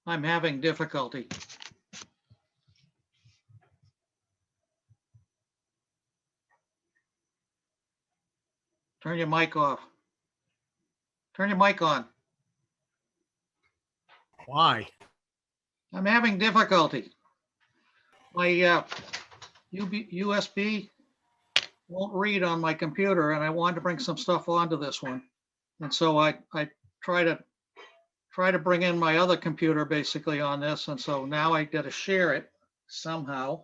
I'm having difficulty. Turn your mic off. Turn your mic on. Why? I'm having difficulty. My USB won't read on my computer, and I wanted to bring some stuff onto this one. And so I try to bring in my other computer basically on this. And so now I got to share it somehow.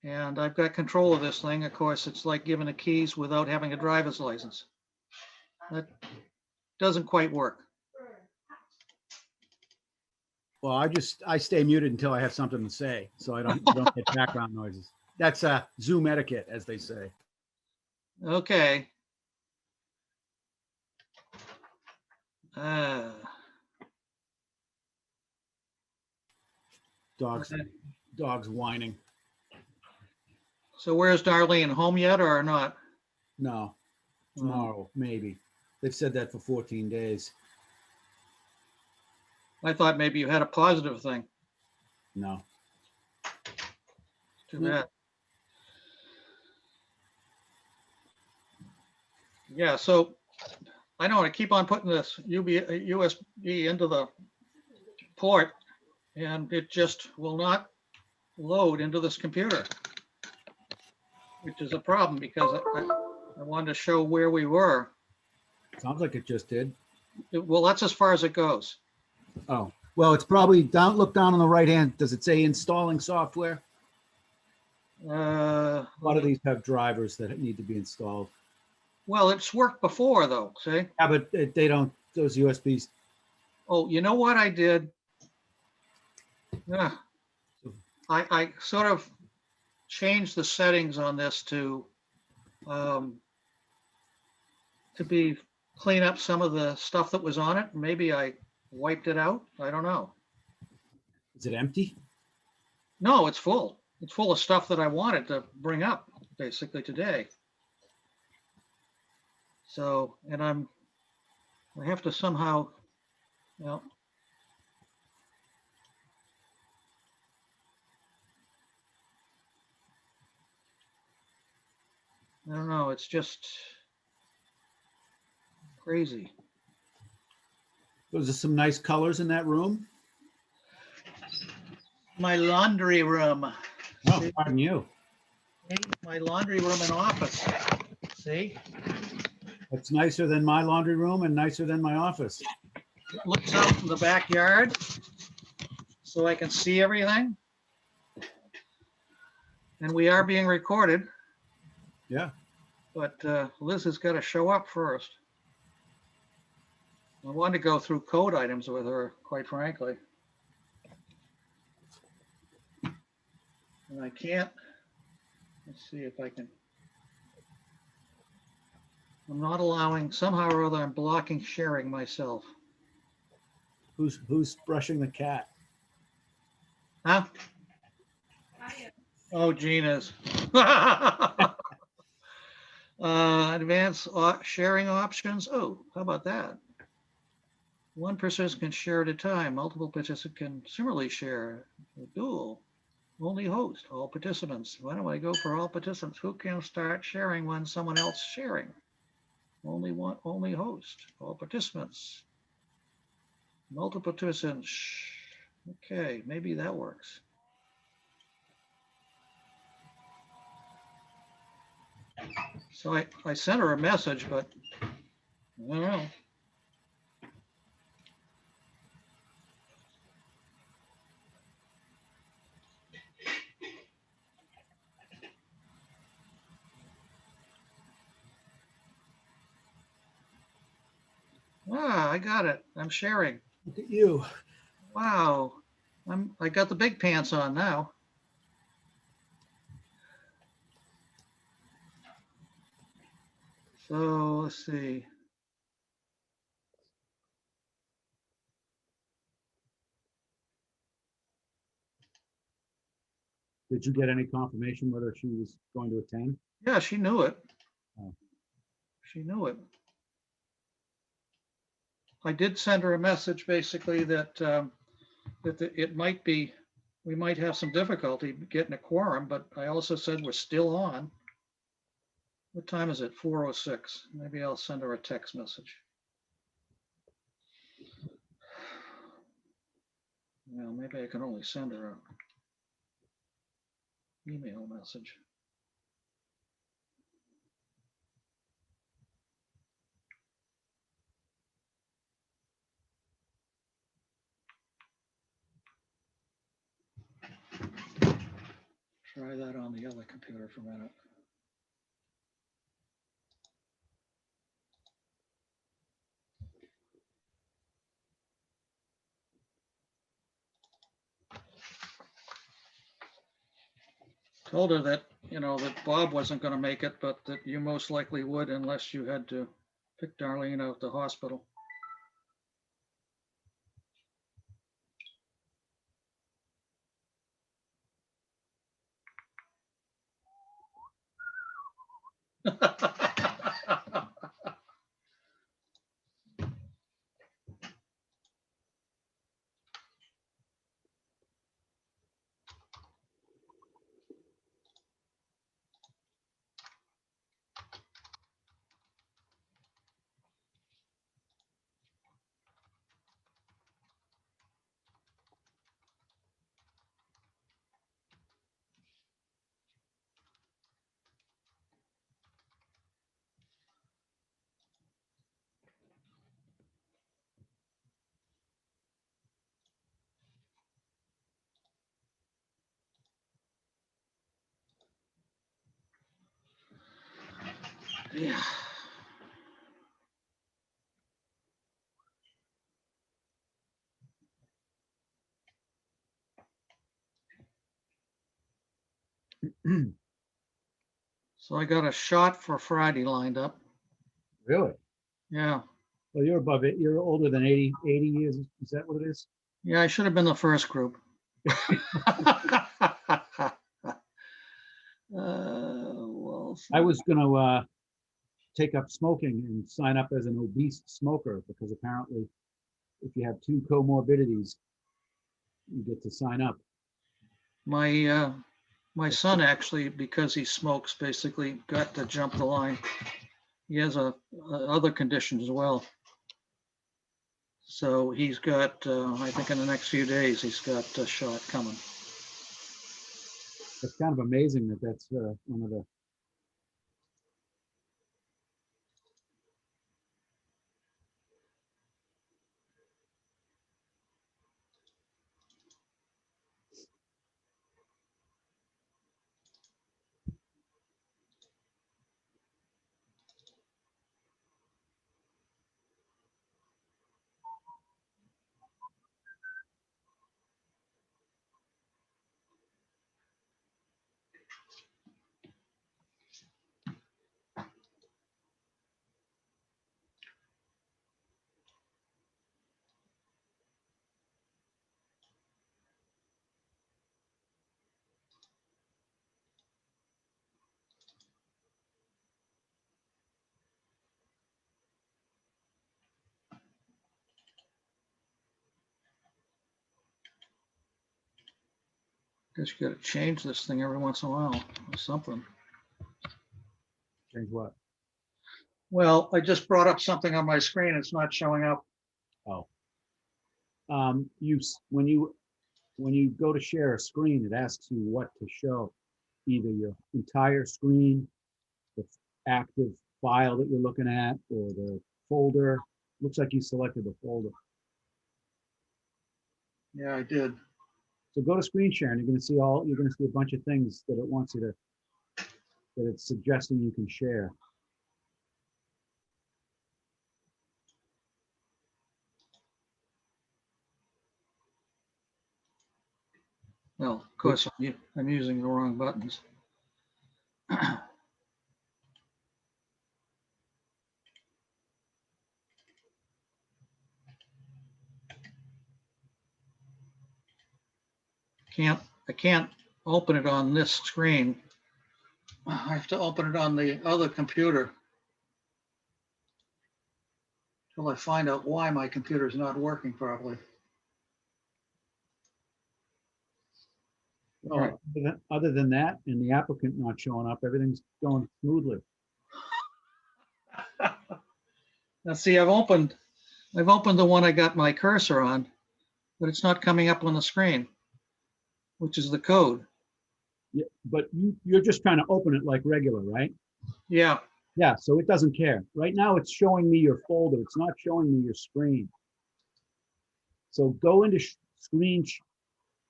And I've got control of this thing. Of course, it's like giving the keys without having a driver's license. That doesn't quite work. Well, I stay muted until I have something to say, so I don't get background noises. That's Zoom etiquette, as they say. Okay. Dogs whining. So where's Darlene? Home yet or not? No, tomorrow, maybe. They've said that for 14 days. I thought maybe you had a positive thing. No. Too bad. Yeah, so I know I keep on putting this USB into the port, and it just will not load into this computer, which is a problem because I wanted to show where we were. Sounds like it just did. Well, that's as far as it goes. Oh, well, it's probably down. Look down on the right hand. Does it say installing software? A lot of these have drivers that need to be installed. Well, it's worked before though, see? Yeah, but they don't, those USBs. Oh, you know what I did? Yeah. I sort of changed the settings on this to be clean up some of the stuff that was on it. Maybe I wiped it out. I don't know. Is it empty? No, it's full. It's full of stuff that I wanted to bring up basically today. So, and I have to somehow, well, I don't know. It's just crazy. Was there some nice colors in that room? My laundry room. Oh, See? pardon you. My laundry room and office. See? It's nicer than my laundry room and nicer than my office. It looks out in the backyard so I can see everything. And we are being recorded. Yeah. But Liz has got to show up first. I wanted to go through code items with her, quite frankly. And I can't. Let's see if I can. I'm not allowing, somehow or other, I'm blocking sharing myself. Who's brushing the cat? Huh? Oh, Gina's. Advanced sharing options. Oh, how about that? One participant can share at a time. Multiple participants can similarly share. Dual. Only host. All participants. Why don't I go for all participants? Who can start sharing when someone else is sharing? Only one. Only host. All participants. Multiple participants. Okay, maybe that works. So I sent her a message, but I don't know. Ah, I got it. I'm sharing. Look at you. Wow. I got the big pants on now. So let's see. Did you get any confirmation whether she was going to attend? Yeah, she knew it. Oh. She knew it. I did send her a message basically that it might be, we might have some difficulty getting a quorum, but I also said we're still on. What time is it? 4:06. Maybe I'll send her a text message. Well, maybe I can only send her an email message. Try that on the other computer for a minute. Told her that, that Bob wasn't going to make it, but that you most likely would unless you had to pick Darlene out the hospital. Yeah. So I got a shot for Friday lined up. Really? Yeah. Well, you're above it. You're older than 80 years. Is that what it is? Yeah, I should have been the first group. Well, I was going to take up smoking and sign up as an obese smoker because apparently if you have 2 comorbidities, you get to sign up. my son actually, because he smokes, basically got to jump the line. He has other conditions as well. So he's got, I think in the next few days, he's got a shot coming. It's kind of amazing that that's one of the. Guess you got to change this thing every once in a while or something. Change what? Well, I just brought up something on my screen. It's not showing up. Oh. When you go to share a screen, it asks you what to show, either your entire screen, the active file that you're looking at, or the folder. Looks like you selected the folder. Yeah, I did. So go to screen share, and you're going to see a bunch of things that it wants you to, that it's suggesting you can share. Well, of course, I'm using the wrong buttons. I can't open it on this screen. I have to open it on the other computer. till I find out why my computer's not working properly. All right. Well, other than that, and the applicant not showing up, everything's going smoothly. Now see, I've opened the one I got my cursor on, but it's not coming up on the screen, which is the code. Yeah, but you're just trying to open it like regular, right? Yeah. Yeah, so it doesn't care. Right now, it's showing me your folder. It's not showing me your screen. So go into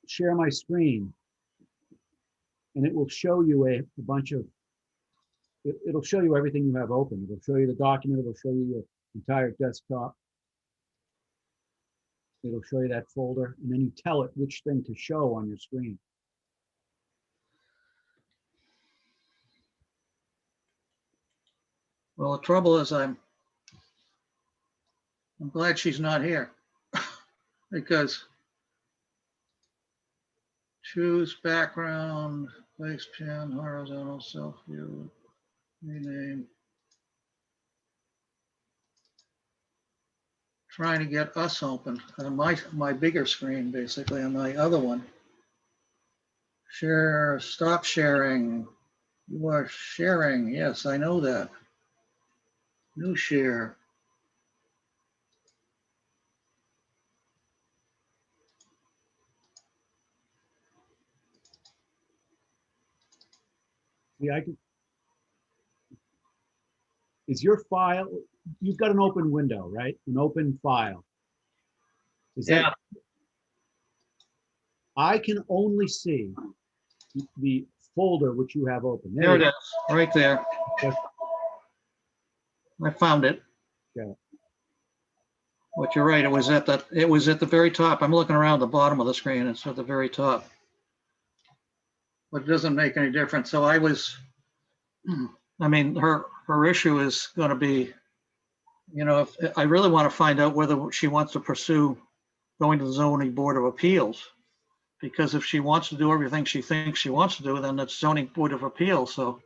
share my screen, and it will show you a bunch of, it'll show you everything you have open. It'll show you the document. It'll show you your entire desktop. It'll show you that folder, and then you tell it which thing to show on your screen. Well, the trouble is I'm glad she's not here because choose background, place pan, horizontal, self-view, rename. Trying to get us open on my bigger screen, basically on my other one. Share, stop sharing. You are sharing. Yes, I know that. New share. Yeah, is your file, you've got an open window, right? An open file. Is that, Yeah. I can only see the folder which you have open. There it you is, right there. go. I found it. Okay. But you're right. It was at the very top. I'm looking around the bottom of the screen. It's at the very top. But it doesn't make any difference. So I mean, her issue is going to be, if I really want to find out whether she wants to pursue going to the zoning board of appeals, because if she wants to do everything she thinks she wants to do, then it's zoning board of appeals. So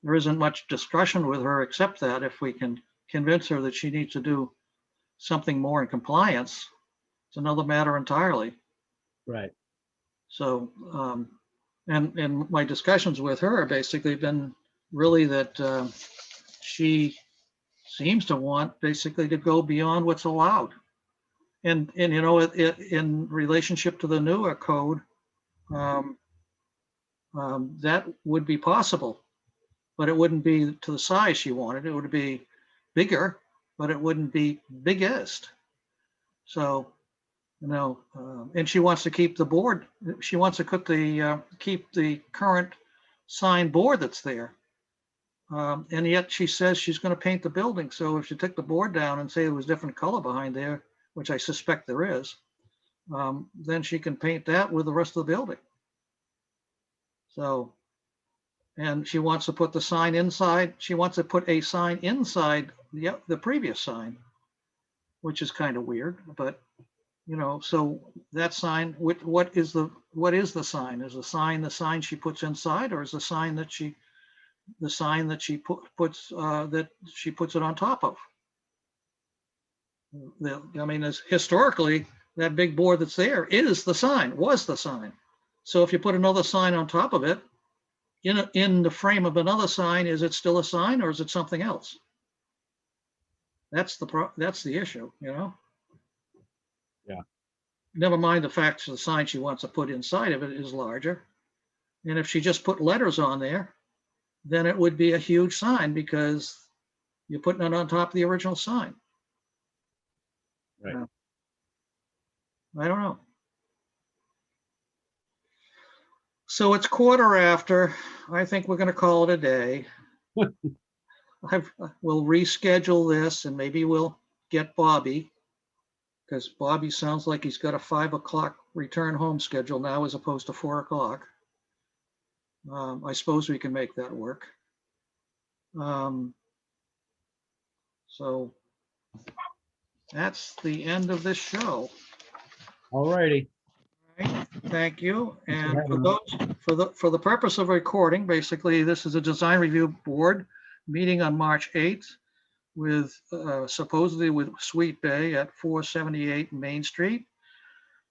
there isn't much discussion with her except that if we can convince her that she needs to do something more in compliance, it's another matter entirely. Right. So, and my discussions with her have basically been really that she seems to want basically to go beyond what's allowed. And in relationship to the newer code, that would be possible, but it wouldn't be to the size she wanted. It would be bigger, but it wouldn't be biggest. So, and she wants to keep the board. She wants to keep the current sign board that's there. And yet she says she's going to paint the building. So if she took the board down and say there was different color behind there, which I suspect there is, then she can paint that with the rest of the building. So, and she wants to put the sign inside. She wants to put a sign inside the previous sign, which is kind of weird, but so that sign, what is the sign? Is the sign she puts inside, or is the sign that she puts it on top of? I mean, as historically, that big board that's there was the sign. So if you put another sign on top of it, in the frame of another sign, is it still a sign or is it something else? That's the issue, Yeah. Never mind the fact that the sign she wants to put inside of it is larger. And if she just put letters on there, then it would be a huge sign because you're putting it on top of the original sign. Right. I don't know. So it's 1/4 after. I think we're going to call it a day. We'll reschedule this and maybe we'll get Bobby, because Bobby sounds like he's got a 5 o'clock return home schedule now as opposed to 4 o'clock. I suppose we can make that work. So that's the end of this show. All righty. Right, thank you. And having for the purpose of recording, basically, this is a design review board meeting on March 8th. with supposedly with Sweet Bay at 478 Main Street.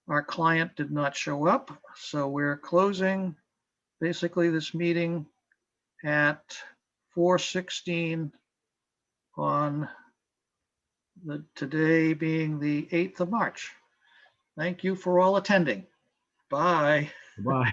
Our client did not show up, so we're closing basically this meeting at 4:16 on today being the 8th of March. Thank you for all attending. Bye. Bye.